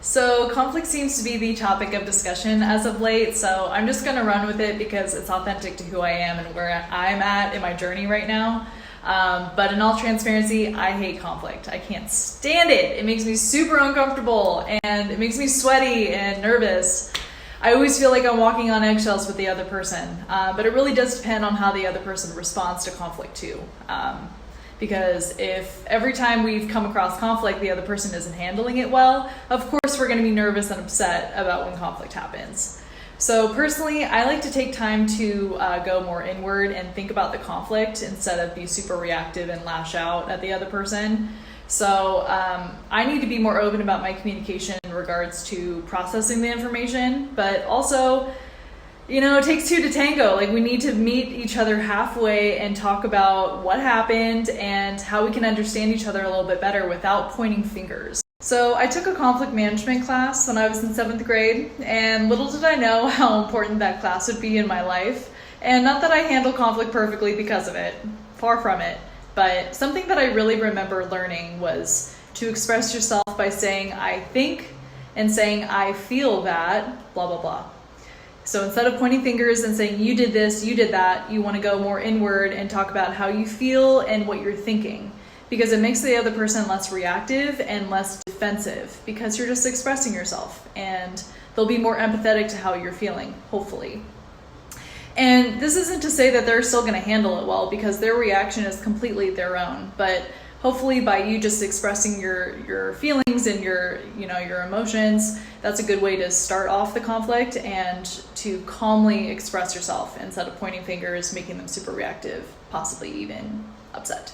So conflict seems to be the topic of discussion as of late, so I'm just gonna run with it because it's authentic to who I am and where I'm at in my journey right now. But in all transparency, I hate conflict. I can't stand it. It makes me super uncomfortable and it makes me sweaty and nervous. I always feel like I'm walking on eggshells with the other person, but it really does depend on how the other person responds to conflict too. Because if every time we've come across conflict, the other person isn't handling it well, of course we're going to be nervous and upset about when conflict happens. So personally, I like to take time to go more inward and think about the conflict instead of be super reactive and lash out at the other person. So I need to be more open about my communication in regards to processing the information, but also, it takes two to tango. Like, we need to meet each other halfway and talk about what happened and how we can understand each other a little bit better without pointing fingers. So I took a conflict management class when I was in 7th grade, and little did I know how important that class would be in my life. And not that I handle conflict perfectly because of it, far from it, but something that I really remember learning was to express yourself by saying I think and saying I feel that, blah, blah, blah. So instead of pointing fingers and saying you did this, you did that, you want to go more inward and talk about how you feel and what you're thinking, because it makes the other person less reactive and less defensive because you're just expressing yourself, and they'll be more empathetic to how you're feeling, hopefully. And this isn't to say that they're still going to handle it well, because their reaction is completely their own, but hopefully by you just expressing your feelings and your emotions, that's a good way to start off the conflict and to calmly express yourself instead of pointing fingers, making them super reactive, possibly even upset.